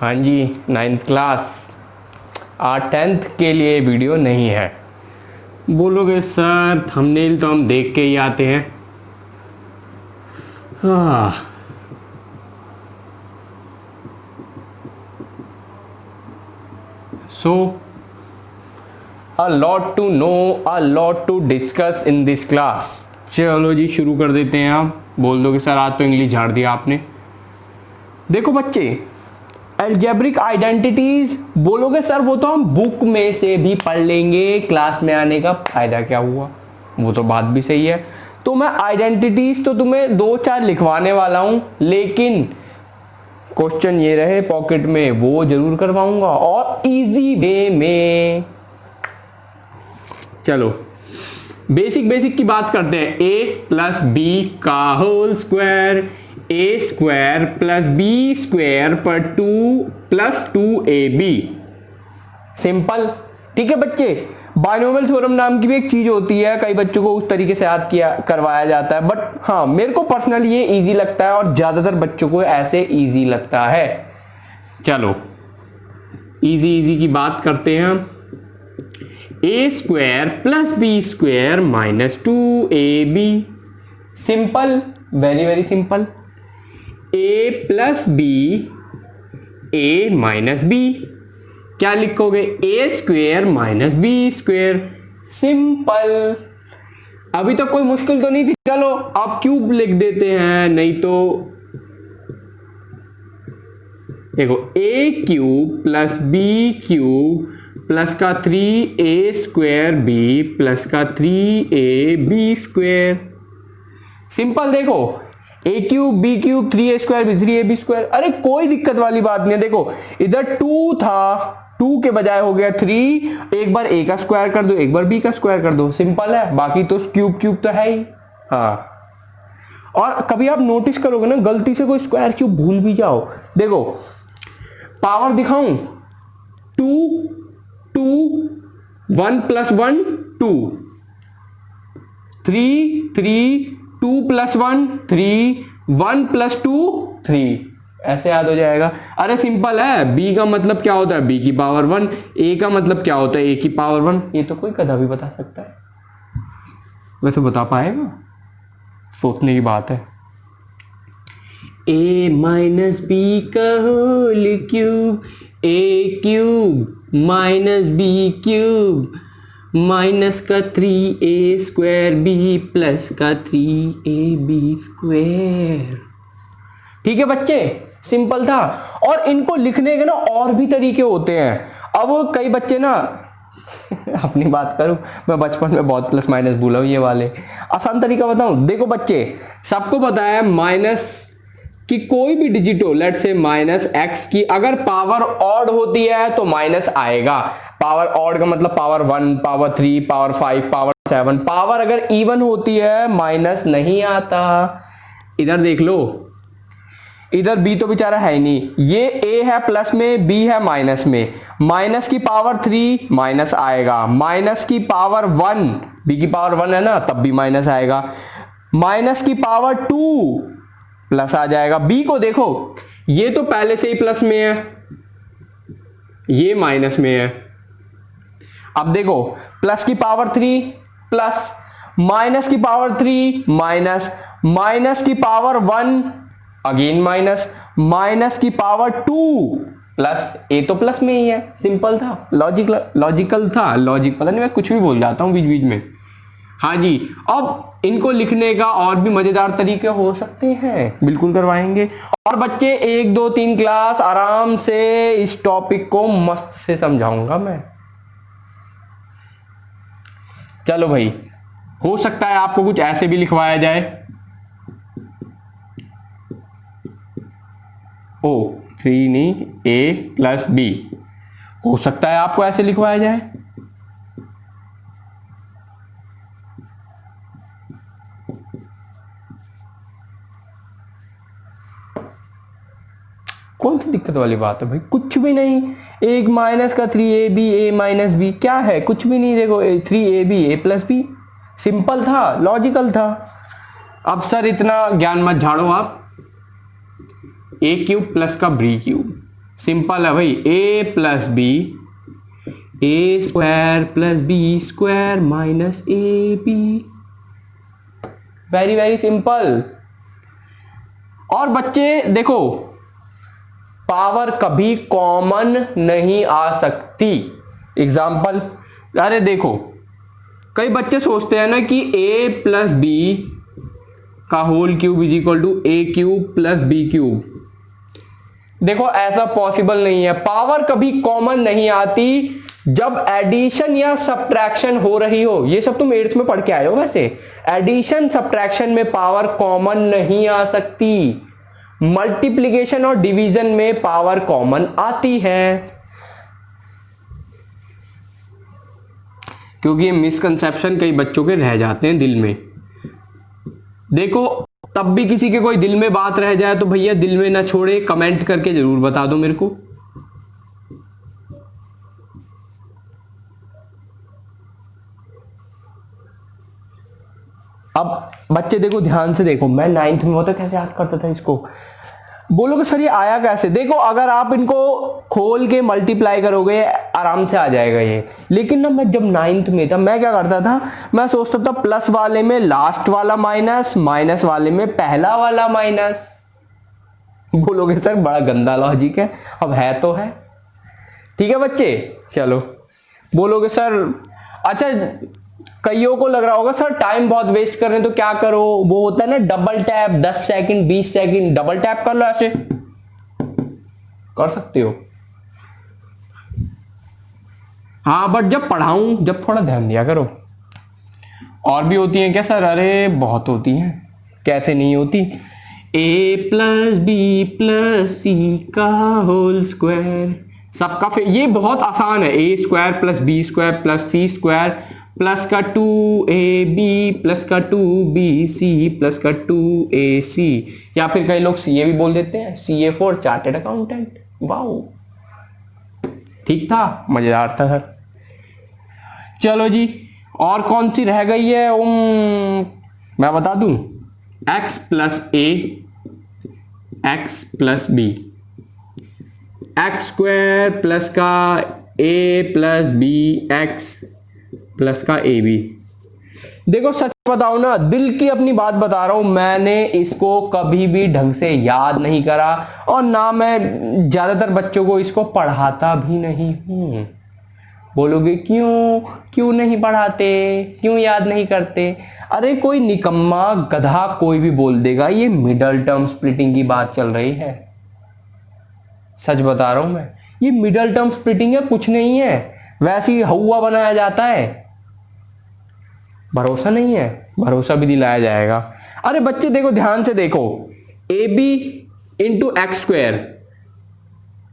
हाँ जी, 9th class. आज 10th के लिए वीडियो नहीं है। बोलोगे सर थंबनेल तो हम देख के ही आते हैं। हाँ, सो a lot to know, a lot to discuss in this class। चलो जी शुरू कर देते हैं। आप बोल दोगे सर आज तो इंग्लिश झाड़ दिया आपने। देखो बच्चे, एल्जेब्रिक आइडेंटिटीज बोलोगे सर वो तो हम बुक में से भी पढ़ लेंगे, क्लास में आने का फायदा क्या हुआ। वो तो बात भी सही है। तो मैं आइडेंटिटीज तो तुम्हें 2-4 लिखवाने वाला हूं, लेकिन क्वेश्चन ये रहे पॉकेट में वो जरूर करवाऊंगा और इजी वे में। चलो बेसिक की बात करते हैं। a प्लस बी का होल स्क्वायर, ए स्क्वायर प्लस बी स्क्वायर पर 2 प्लस 2ab। सिंपल, ठीक है बच्चे। बाइनोमियल थ्योरम नाम की भी एक चीज होती है, कई बच्चों को उस तरीके से याद किया करवाया जाता है, बट हाँ मेरे को पर्सनली ये इजी लगता है और ज्यादातर बच्चों को ऐसे इजी लगता है। चलो इजी की बात करते हैं हम। A square plus B square minus 2ab। Simple, very simple. A plus B, A minus B, क्या लिखोगे? A square minus B square. Simple. अभी तक कोई मुश्किल तो नहीं थी। चलो अब क्यूब लिख देते हैं, नहीं तो देखो A cube plus B cube plus का 3a स्क्वायर बी प्लस का 3ab स्क्वायर। सिंपल। देखो A cube B cube 3a square B 3ab square, अरे कोई दिक्कत वाली बात नहीं है। देखो इधर 2 था, 2 के बजाय हो गया 3। एक बार a का स्क्वायर कर दो, एक बार b का स्क्वायर कर दो, सिंपल है। बाकी तो क्यूब तो है ही। हाँ, और कभी आप नोटिस करोगे ना, गलती से कोई स्क्वायर क्यूब भूल भी जाओ, देखो पावर दिखाऊं, 2 1 प्लस 1 2, 3 2 प्लस 1 3, 1 प्लस 2 3, ऐसे याद हो जाएगा। अरे सिंपल है। b का मतलब क्या होता है? b की पावर 1। a का मतलब क्या होता है? a की पावर 1। ये तो कोई कदा भी बता सकता है। वैसे बता पाएगा? सोचने की बात है। a माइनस बी का whole cube, a cube minus B cube minus का 3a स्क्वायर बी प्लस का 3ab स्क्वायर। ठीक है बच्चे, सिंपल था। और इनको लिखने के ना और भी तरीके होते हैं। अब कई बच्चे ना अपनी बात करूं, मैं बचपन में बहुत प्लस माइनस भूला हूं। ये वाले आसान तरीका बताऊं। देखो बच्चे, सबको पता है माइनस कि कोई भी डिजिट हो, लेट से माइनस एक्स की अगर पावर ऑड होती है तो माइनस आएगा। पावर ऑड का मतलब power 1, power 3, power 5, power 7। Power अगर इवन होती है माइनस नहीं आता। इधर देख लो, इधर b तो बेचारा है ही नहीं। ये a है प्लस में, b है माइनस में। माइनस की पावर 3 माइनस आएगा, माइनस की पावर 1, b की पावर 1 है ना, तब भी माइनस आएगा। माइनस की पावर 2 प्लस आ जाएगा। b को देखो, ये तो पहले से ही प्लस में है, ये माइनस में है। अब देखो प्लस की पावर 3 प्लस, माइनस की पावर 3 माइनस, माइनस की पावर 1 अगेन माइनस, माइनस की पावर 2 प्लस। ए तो प्लस में ही है। सिंपल था, लॉजिकल था। लॉजिक पता नहीं, मैं कुछ भी बोल जाता हूं बीच बीच में। हाँ जी, अब इनको लिखने का और भी मजेदार तरीके हो सकते हैं, बिल्कुल करवाएंगे। और बच्चे 1 2 3 क्लास आराम से इस टॉपिक को मस्त से समझाऊंगा मैं। चलो भाई, हो सकता है आपको कुछ ऐसे भी लिखवाया जाए। ओ 3 नहीं, a प्लस बी, हो सकता है आपको ऐसे लिखवाया जाए। कौन सी दिक्कत वाली बात है भाई? कुछ भी नहीं। एक माइनस का 3ab, a माइनस बी, क्या है? कुछ भी नहीं। देखो 3ab a plus B, simple था, लॉजिकल था। अब सर इतना ज्ञान मत झाड़ो आप। a क्यूब प्लस का b क्यूब, सिंपल है भाई, A plus B, A square plus B square minus A B, very very simple. और बच्चे देखो, पावर कभी कॉमन नहीं आ सकती। एग्जाम्पल, अरे देखो कई बच्चे सोचते हैं ना कि a प्लस बी का whole cube is equal to A cube plus B cube. देखो ऐसा पॉसिबल नहीं है, पावर कभी कॉमन नहीं आती जब एडिशन या सब्ट्रैक्शन हो रही हो। ये सब तुम 8th में पढ़ के आए हो। वैसे एडिशन सब्ट्रैक्शन में पावर कॉमन नहीं आ सकती, मल्टीप्लिकेशन और डिवीजन में पावर कॉमन आती है। क्योंकि ये मिसकंसेप्शन कई बच्चों के रह जाते हैं दिल में। देखो तब भी किसी के कोई दिल में बात रह जाए तो भैया दिल में ना छोड़े, कमेंट करके जरूर बता दो मेरे को। अब बच्चे देखो ध्यान से देखो, मैं 9th में होता कैसे याद करता था इसको। बोलोगे सर ये आया कैसे? देखो अगर आप इनको खोल के मल्टीप्लाई करोगे आराम से आ जाएगा ये। लेकिन ना मैं जब 9th में था मैं क्या करता था, मैं सोचता था प्लस वाले में लास्ट वाला माइनस, माइनस वाले में पहला वाला माइनस। बोलोगे सर बड़ा गंदा लॉजिक है, अब है तो है। ठीक है बच्चे, चलो। बोलोगे सर अच्छा, कईयों को लग रहा होगा सर टाइम बहुत वेस्ट कर रहे हैं तो क्या करो, वो होता है ना double tap, 10 second 20 second double tap कर लो, ऐसे कर सकते हो। हाँ बट जब पढ़ाऊं जब थोड़ा ध्यान दिया करो। और भी होती हैं क्या सर? अरे बहुत होती हैं, कैसे नहीं होती। a plus B plus C का होल स्क्वायर, सबका फिर ये बहुत आसान है। A square plus B square plus C square plus का 2ab प्लस का 2bc प्लस का 2ac, या फिर कई लोग CA भी बोल देते हैं, CA for chartered accountant. Wow, ठीक था, मजेदार था सर। चलो जी, और कौन सी रह गई है? मैं बता दूं, x plus a x plus b, X square plus का a plus B X plus का ए बी। देखो सच बताओ ना, दिल की अपनी बात बता रहा हूं, मैंने इसको कभी भी ढंग से याद नहीं करा और ना मैं ज्यादातर बच्चों को इसको पढ़ाता भी नहीं हूं। बोलोगे क्यों नहीं पढ़ाते, क्यों याद नहीं करते? अरे कोई निकम्मा गधा कोई भी बोल देगा ये मिडल टर्म स्प्लिटिंग की बात चल रही है। सच बता रहा हूं मैं, ये मिडल टर्म स्प्लिटिंग है, कुछ नहीं है, वैसे ही हवा बनाया जाता है। भरोसा नहीं है, भरोसा भी दिलाया जाएगा। अरे बच्चे देखो ध्यान से देखो, A B into X square,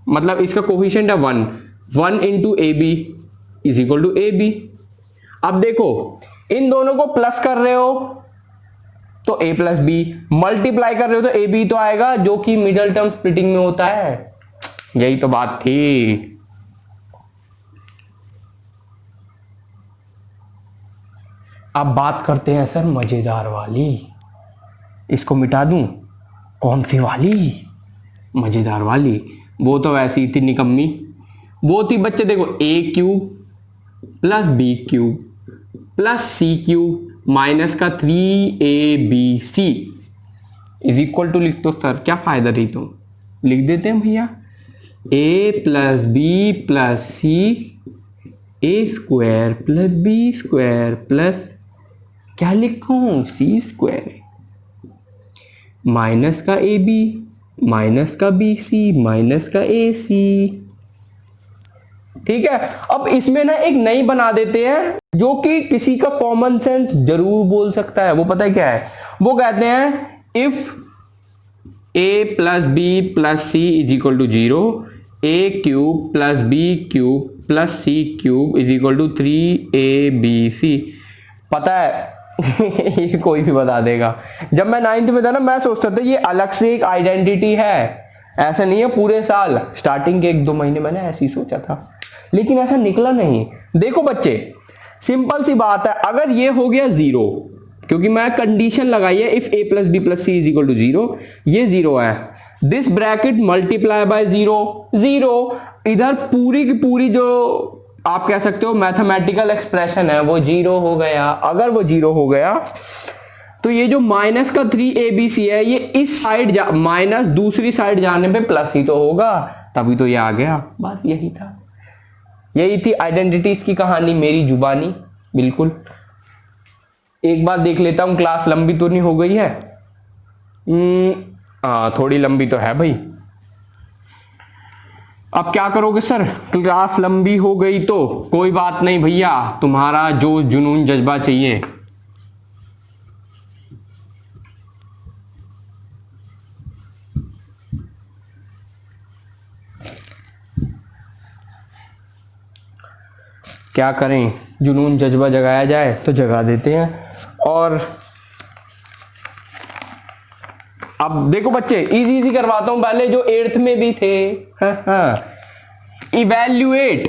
मतलब इसका कोफिशिएंट है 1, 1 into A B is equal to A B. अब देखो इन दोनों को प्लस कर रहे हो तो a प्लस बी, मल्टीप्लाई कर रहे हो तो ए बी तो आएगा, जो कि मिडल टर्म स्प्लिटिंग में होता है। यही तो बात थी। अब बात करते हैं सर मजेदार वाली, इसको मिटा दूं? कौन सी वाली? मजेदार वाली। वो तो वैसी थी निकम्मी, वो थी बच्चे देखो A cube plus B cube plus C cube minus का 3abc इज इक्वल टू, लिख दो सर, क्या फायदा रही तो लिख देते हैं भैया, a plus B plus C A square plus B square plus क्या लिखूं, सी स्क्वायर माइनस का ए बी माइनस का बी सी माइनस का ए सी। ठीक है, अब इसमें ना एक नई बना देते हैं जो कि किसी का कॉमन सेंस जरूर बोल सकता है। वो पता है क्या है? वो कहते हैं if a plus B plus C is equal to 0, a cube plus B cube plus C cube is equal to 3abc। पता है ये कोई भी बता देगा। जब मैं 9th में था ना, मैं सोचता था ये अलग से एक आइडेंटिटी है, ऐसा नहीं है पूरे साल, स्टार्टिंग के 1-2 महीने मैंने ऐसे ही सोचा था, लेकिन ऐसा निकला नहीं। देखो बच्चे सिंपल सी बात है, अगर ये हो गया 0, क्योंकि मैं कंडीशन लगाई है if a plus B plus C is equal to 0, ये 0 है, दिस ब्रैकेट मल्टीप्लाई बाय 0 इधर पूरी की पूरी जो आप कह सकते हो मैथमेटिकल एक्सप्रेशन है वो 0 हो गया। अगर वो 0 हो गया तो ये जो माइनस का 3abc है ये इस साइड माइनस दूसरी साइड जाने पे प्लस ही तो होगा, तभी तो ये आ गया। बस यही था, यही थी आइडेंटिटीज की कहानी मेरी जुबानी। बिल्कुल। एक बार देख लेता हूं क्लास लंबी तो नहीं हो गई है। थोड़ी लंबी तो है भाई। अब क्या करोगे सर, क्लास लंबी हो गई तो कोई बात नहीं भैया, तुम्हारा जो जुनून जज्बा चाहिए। क्या करें, जुनून जज्बा जगाया जाए तो जगा देते हैं। और अब देखो बच्चे, इजी करवाता हूं पहले जो 8th में भी थे। हाँ। इवैल्यूएट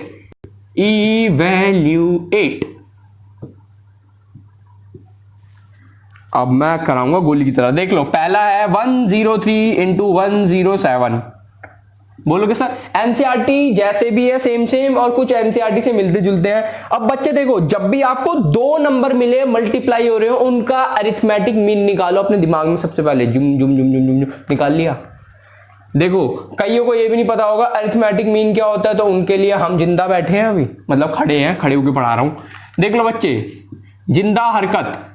अब मैं कराऊंगा गोली की तरह। देख लो, पहला है 103 इंटू 107। बोलोगे सर एनसीईआरटी जैसे भी है सेम और कुछ एनसीईआरटी से मिलते जुलते हैं। अब बच्चे देखो, जब भी आपको 2 नंबर मिले मल्टीप्लाई हो रहे हो, उनका अरिथमेटिक मीन निकालो अपने दिमाग में सबसे पहले। जुम जुम जुम जुम जुम जुम निकाल लिया। देखो कईयों को ये भी नहीं पता होगा अरिथमेटिक मीन क्या होता है, तो उनके लिए हम जिंदा बैठे हैं अभी, मतलब खड़े हैं, खड़े होकर पढ़ा रहा हूं। देख लो बच्चे, जिंदा हरकत,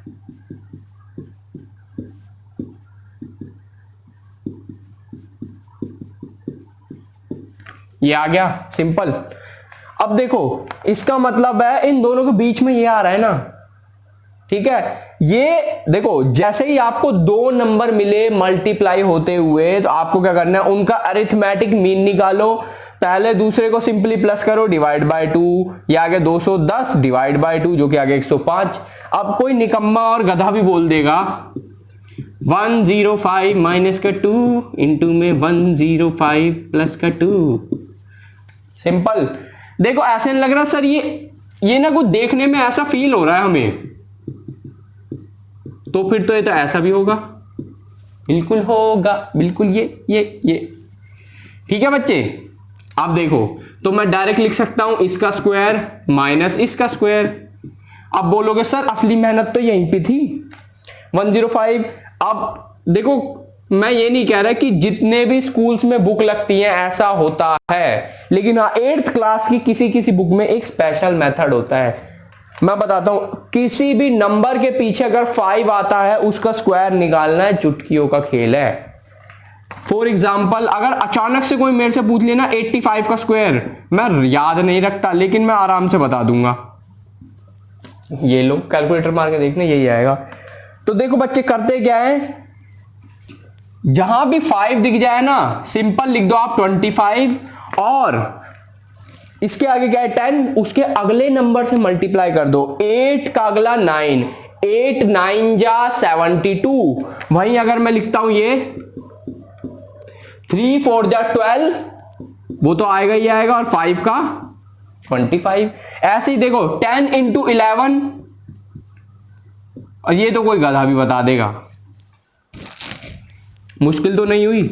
ये आ गया सिंपल। अब देखो इसका मतलब है इन दोनों के बीच में ये आ रहा है ना, ठीक है। ये देखो जैसे ही आपको 2 नंबर मिले मल्टीप्लाई होते हुए, तो आपको क्या करना है, उनका अरिथमेटिक मीन निकालो। पहले दूसरे को सिंपली प्लस करो, डिवाइड बाय 2, ये आ गया 210 डिवाइड बाय 2 जो कि आ गया 105। अब कोई निकम्मा और गधा भी बोल देगा 105 माइनस का 2 इंटू में 105 प्लस का 2। सिंपल। देखो ऐसे नहीं लग रहा सर, ये ना कुछ देखने में ऐसा फील हो रहा है हमें, तो फिर तो ये तो ऐसा भी होगा, बिल्कुल होगा, बिल्कुल ये ठीक है बच्चे। आप देखो तो मैं डायरेक्ट लिख सकता हूं इसका स्क्वायर माइनस इसका स्क्वायर। अब बोलोगे सर असली मेहनत तो यहीं पे थी 105। अब देखो मैं ये नहीं कह रहा कि जितने भी स्कूल्स में बुक लगती हैं ऐसा होता है, लेकिन हाँ 8th क्लास की किसी बुक में एक स्पेशल मेथड होता है। मैं बताता हूं, किसी भी नंबर के पीछे अगर 5 आता है उसका स्क्वायर निकालना है, चुटकियों का खेल है। फॉर एग्जाम्पल अगर अचानक से कोई मेरे से पूछ लेना 85 का स्क्वायर, मैं याद नहीं रखता लेकिन मैं आराम से बता दूंगा। ये लो कैलकुलेटर मार के देखना, यही आएगा। तो देखो बच्चे करते क्या है, जहां भी 5 दिख जाए ना सिंपल लिख दो आप 25, और इसके आगे क्या है 10, उसके अगले नंबर से मल्टीप्लाई कर दो। 8 का अगला 9, 8 9 जा 72। वहीं अगर मैं लिखता हूं ये 3 4 जा 12, वो तो आएगा ही आएगा, और 5 का 25। ऐसे ही देखो 10 इंटू 11, और ये तो कोई गधा भी बता देगा। मुश्किल तो नहीं हुई,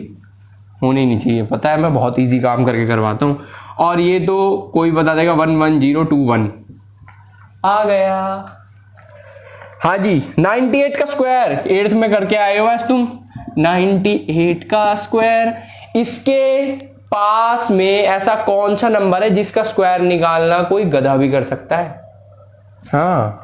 होनी नहीं चाहिए, पता है मैं बहुत इजी काम करके करवाता हूं। और ये तो कोई बता देगा 11021 आ गया। हाँ जी 98 का स्क्वायर 8th में करके आए हो बस तुम। 98 का स्क्वायर, इसके पास में ऐसा कौन सा नंबर है जिसका स्क्वायर निकालना कोई गधा भी कर सकता है। हाँ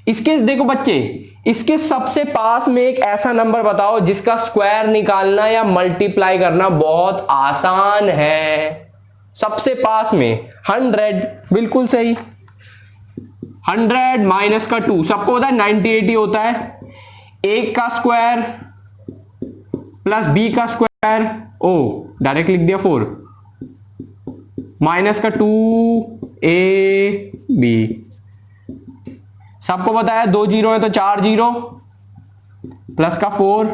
इसके देखो बच्चे, इसके सबसे पास में एक ऐसा नंबर बताओ जिसका स्क्वायर निकालना या मल्टीप्लाई करना बहुत आसान है। सबसे पास में 100, बिल्कुल सही। 100 माइनस का 2, सबको पता है 98 ही होता है। a का स्क्वायर प्लस b का स्क्वायर, ओ डायरेक्ट लिख दिया 4, माइनस का 2ab, सबको पता है 2 जीरो है तो 4 जीरो, प्लस का 4,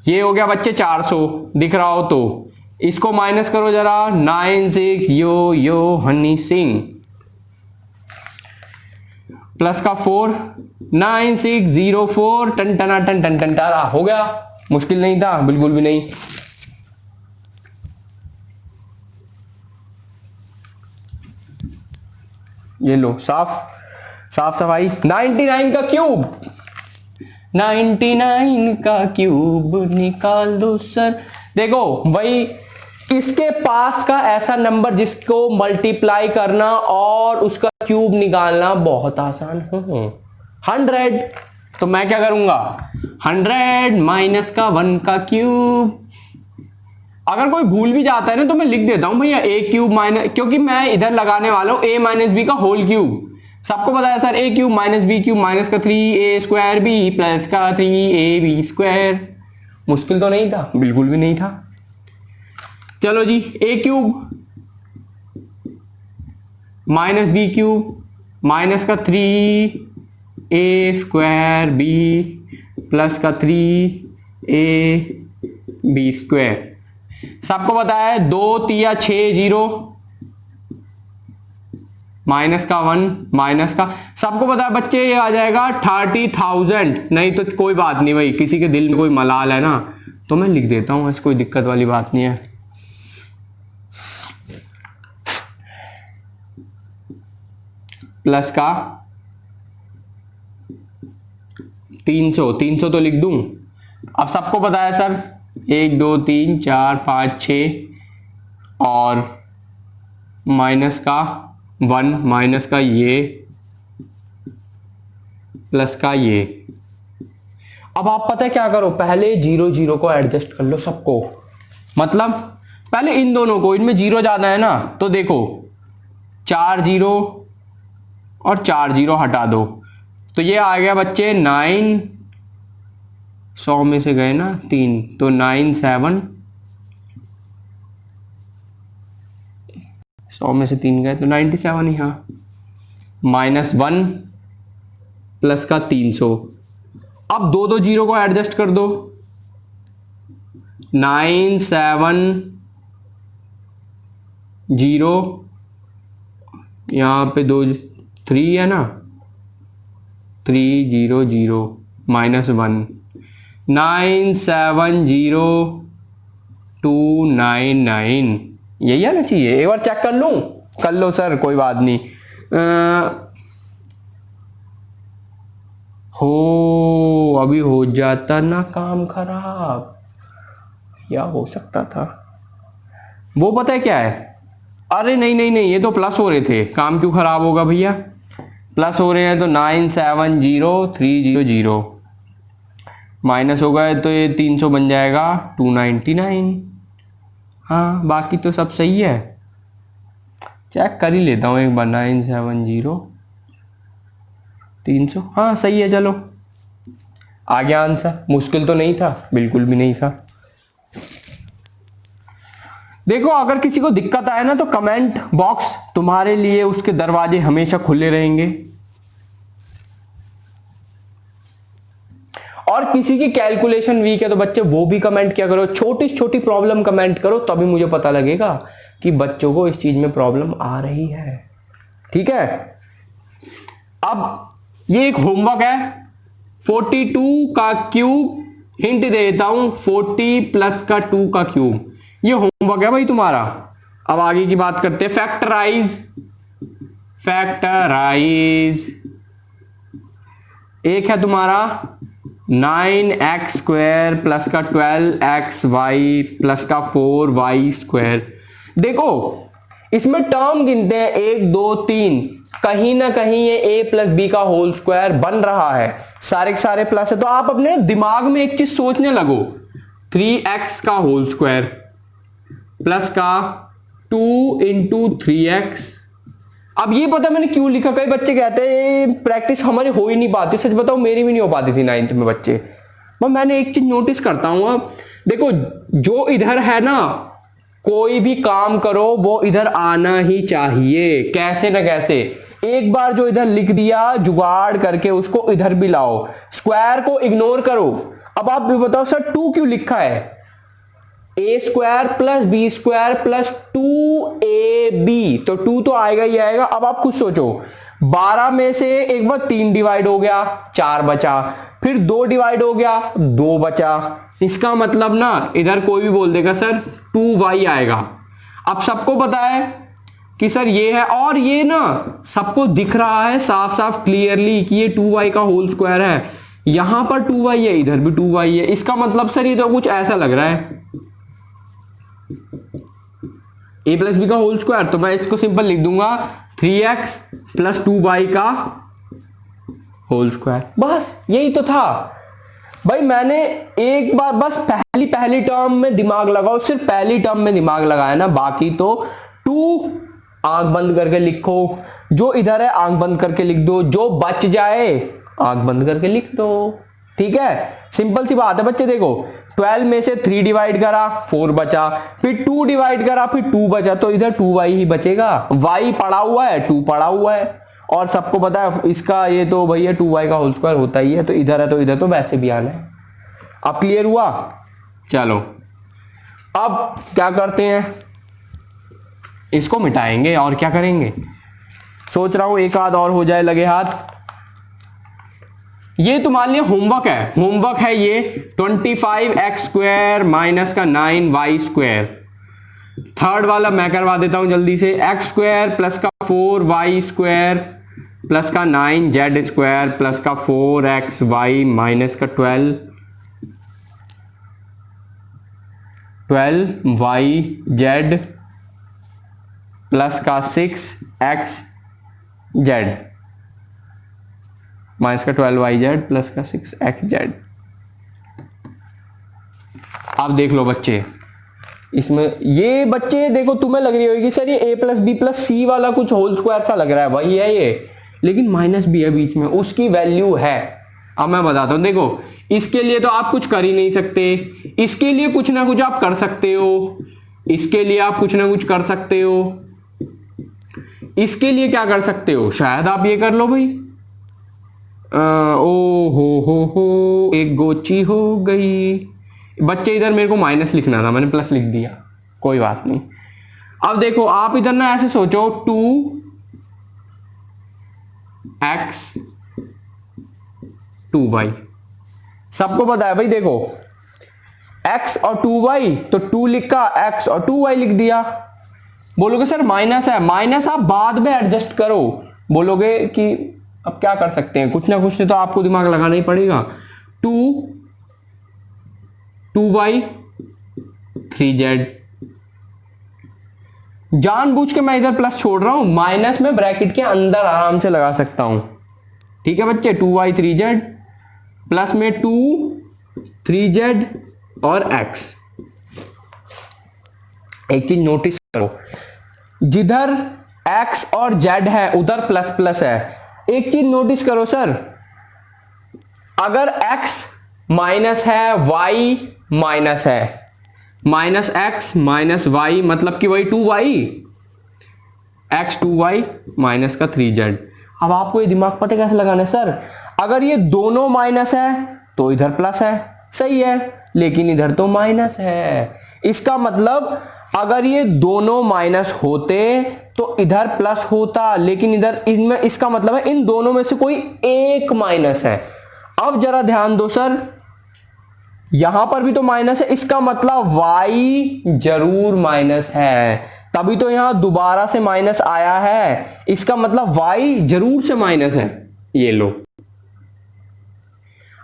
ये हो गया बच्चे 400 दिख रहा हो तो। इसको माइनस करो जरा, 96 यो हनी सिंह, प्लस का 4 9604 टन टना टन टन टन टारा। हो गया, मुश्किल नहीं था बिल्कुल भी नहीं। ये लो साफ साफ सफाई। 99 का क्यूब, 99 का क्यूब निकाल दो सर। देखो वही इसके पास का ऐसा नंबर जिसको मल्टीप्लाई करना और उसका क्यूब निकालना बहुत आसान है। 100, तो मैं क्या करूंगा 100 माइनस का 1 का क्यूब। अगर कोई भूल भी जाता है ना तो मैं लिख देता हूं भैया ए क्यूब माइनस, क्योंकि मैं इधर लगाने वाला हूं ए माइनस बी का होल क्यूब। सबको पता है sir A cube minus B cube minus का 3a स्क्वायर बी प्लस का 3ab स्क्वायर। मुश्किल तो नहीं था, बिल्कुल भी नहीं था। चलो जी, A cube minus B cube minus का 3a स्क्वायर बी प्लस का 3ab स्क्वायर। सबको पता है 2 3 6 0 माइनस का 1 माइनस का, सबको पता है बच्चे ये आ जाएगा 30,000। नहीं तो कोई बात नहीं भाई, किसी के दिल में कोई मलाल है ना तो मैं लिख देता हूं, ऐसी कोई दिक्कत वाली बात नहीं है। प्लस का 300 तो लिख दूं। अब सबको पता है सर 1 2 3 4 5 6 और माइनस का 1 माइनस का ये प्लस का ये। अब आप पता है क्या करो, पहले 0 0 को एडजस्ट कर लो सबको, मतलब पहले इन दोनों को, इनमें 0 ज्यादा है ना तो देखो 4 0 और 4 0 हटा दो तो ये आ गया बच्चे 9, 100 में से गए ना 3 तो 9 7, 100 में से 3 गए तो 97 ही। हाँ, माइनस 1 प्लस का 300। अब 2 2 0 को एडजस्ट कर दो, 9 7 0, यहां पे 2 3 है ना 3 0 0 माइनस 1, 9 7 0 2 9 9। यही आना चाहिए, एक बार चेक कर लूं। कर लो सर, कोई बात नहीं। हो अभी हो जाता ना काम खराब, या हो सकता था। वो पता है क्या है, अरे नहीं नहीं नहीं, ये तो प्लस हो रहे थे, काम क्यों खराब होगा भैया। प्लस हो रहे हैं तो 9 7 0 3 0 0 माइनस हो गए तो ये 300 बन जाएगा 299। हाँ बाकी तो सब सही है, चेक कर ही लेता हूँ एक बार। 9 7 0 300, हाँ सही है। चलो आ गया आंसर, मुश्किल तो नहीं था, बिल्कुल भी नहीं था। देखो अगर किसी को दिक्कत आए ना तो कमेंट बॉक्स तुम्हारे लिए, उसके दरवाजे हमेशा खुले रहेंगे। और किसी की कैलकुलेशन वीक है तो बच्चे वो भी कमेंट किया करो, छोटी छोटी प्रॉब्लम कमेंट करो, तभी मुझे पता लगेगा कि बच्चों को इस चीज में प्रॉब्लम आ रही है। ठीक है, अब ये एक होमवर्क है, 42 का क्यूब, हिंट दे देता हूं 40 प्लस का 2 का क्यूब, ये होमवर्क है भाई तुम्हारा। अब आगे की बात करते हैं, फैक्टराइज एक है तुम्हारा 9x स्क्वायर प्लस का 12xy प्लस का 4y स्क्वायर। देखो इसमें टर्म गिनते हैं 1 2 3, कहीं ना कहीं ये a प्लस बी का होल स्क्वायर बन रहा है, सारे के सारे प्लस है। तो आप अपने दिमाग में एक चीज सोचने लगो, 3x का होल स्क्वायर प्लस का 2 इंटू 3x। अब ये पता मैंने क्यों लिखा, कई बच्चे कहते हैं प्रैक्टिस हमारी हो ही नहीं पाती। सच बताओ मेरी भी नहीं हो पाती थी 9th में बच्चे। पर मैंने एक चीज नोटिस करता हूं, अब देखो जो इधर है ना, कोई भी काम करो वो इधर आना ही चाहिए, कैसे ना कैसे। एक बार जो इधर लिख दिया जुगाड़ करके उसको इधर भी लाओ, स्क्वायर को इग्नोर करो। अब आप भी बताओ सर 2 क्यों लिखा है, A square plus B square plus 2ab, तो 2 तो आएगा ही आएगा। अब आप खुद सोचो, 12 में से एक बार 3 डिवाइड हो गया 4 बचा, फिर 2 डिवाइड हो गया 2 बचा, इसका मतलब ना इधर कोई भी बोल देगा सर 2y आएगा। अब सबको पता है कि सर ये है, और ये ना सबको दिख रहा है साफ साफ क्लियरली कि ये 2y का होल स्क्वायर है, यहां पर 2y है, इधर भी 2y है। इसका मतलब सर ये तो कुछ ऐसा लग रहा है a प्लस बी का होल स्क्वायर, तो मैं इसको सिंपल लिख दूंगा 3x प्लस 2y का होल स्क्वायर। बस यही तो था भाई। मैंने एक बार बस पहली टर्म में दिमाग लगाओ, सिर्फ पहली टर्म में दिमाग लगाया ना, बाकी तो 2 आंख बंद करके लिखो, जो इधर है आंख बंद करके लिख दो, जो बच जाए आंख बंद करके लिख दो। ठीक है, सिंपल सी बात है बच्चे। देखो 12 में से 3 डिवाइड करा 4 बचा, फिर 2 डिवाइड करा फिर 2 बचा, तो इधर 2y ही बचेगा। y पड़ा हुआ है, 2 पड़ा हुआ है, और सबको पता है इसका ये तो भैया 2y का होल स्क्वायर होता ही है, तो इधर है तो इधर तो वैसे भी आना है। अब क्लियर हुआ? चलो अब क्या करते हैं, इसको मिटाएंगे और क्या करेंगे। सोच रहा हूं एक आध और हो जाए लगे हाथ। ये तुम्हारे लिए होमवर्क है ये 25x स्क्वायर माइनस का 9y स्क्वायर। थर्ड वाला मैं करवा देता हूं जल्दी से। x स्क्वायर प्लस का 4y स्क्वायर प्लस का 9z स्क्वायर प्लस का 4xy माइनस का 12yz प्लस का 6xz माइनस का 12yz प्लस का 6xz। अब देख लो बच्चे, इसमें ये बच्चे देखो तुम्हें लग रही होगी सर ये a प्लस बी प्लस सी वाला कुछ होल स्क्वायर सा लग रहा है, वही है ये, लेकिन माइनस भी है बीच में, उसकी वैल्यू है। अब मैं बताता हूं, देखो इसके लिए तो आप कुछ कर ही नहीं सकते, इसके लिए कुछ ना कुछ आप कर सकते हो, इसके लिए आप कुछ ना कुछ कर सकते हो, इसके लिए क्या कर सकते हो, शायद आप ये कर लो भाई, ओ हो एक गोची हो गई। बच्चे इधर मेरे को माइनस लिखना था, मैंने प्लस लिख दिया, कोई बात नहीं। अब देखो आप इधर ना ऐसे सोचो 2x 2y, सबको पता है भाई। देखो x और 2y, तो 2 लिखा, x और 2y लिख दिया। बोलोगे सर माइनस है, माइनस आप बाद में एडजस्ट करो, बोलोगे कि अब क्या कर सकते हैं, कुछ ना कुछ तो आपको दिमाग लगाना ही पड़ेगा। 2y 3z, जानबूझ के मैं इधर प्लस छोड़ रहा हूं, माइनस में ब्रैकेट के अंदर आराम से लगा सकता हूं। ठीक है बच्चे, 2y 3z प्लस में 2 3z और x। एक चीज नोटिस करो, जिधर x और z है उधर प्लस प्लस है। एक चीज नोटिस करो सर, अगर x माइनस है y माइनस है, माइनस x माइनस y मतलब कि वही 2y, x 2y माइनस का 3z। अब आपको ये दिमाग पता कैसे लगाना है सर, अगर ये दोनों माइनस है तो इधर प्लस है, सही है, लेकिन इधर तो माइनस है। इसका मतलब अगर ये दोनों माइनस होते तो इधर प्लस होता, लेकिन इधर इसमें इसका मतलब है इन दोनों में से कोई एक माइनस है। अब जरा ध्यान दो सर, यहां पर भी तो माइनस है, इसका मतलब y जरूर माइनस है, तभी तो यहां दोबारा से माइनस आया है, इसका मतलब y जरूर से माइनस है। ये लो,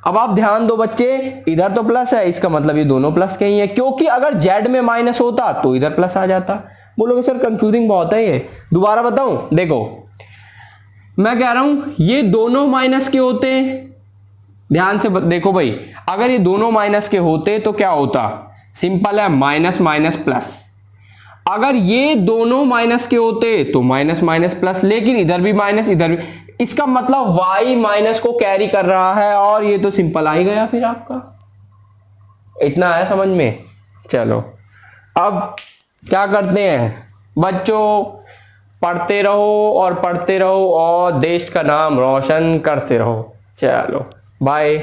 अब आप ध्यान दो बच्चे, इधर तो प्लस है, इसका मतलब ये दोनों प्लस के ही है, क्योंकि अगर z में माइनस होता तो इधर प्लस आ जाता। बोलोगे सर कंफ्यूजिंग बहुत है ये, दोबारा बताऊं, देखो मैं कह रहा हूं ये दोनों माइनस के होते, ध्यान से देखो भाई, अगर ये दोनों माइनस के होते तो क्या होता, सिंपल है, माइनस माइनस प्लस। अगर ये दोनों माइनस के होते तो माइनस माइनस प्लस, लेकिन इधर भी माइनस इधर भी, इसका मतलब y माइनस को कैरी कर रहा है, और ये तो सिंपल आ ही गया फिर आपका। इतना है समझ में? चलो अब क्या करते हैं बच्चों, पढ़ते रहो और पढ़ते रहो और देश का नाम रोशन करते रहो। चलो बाय।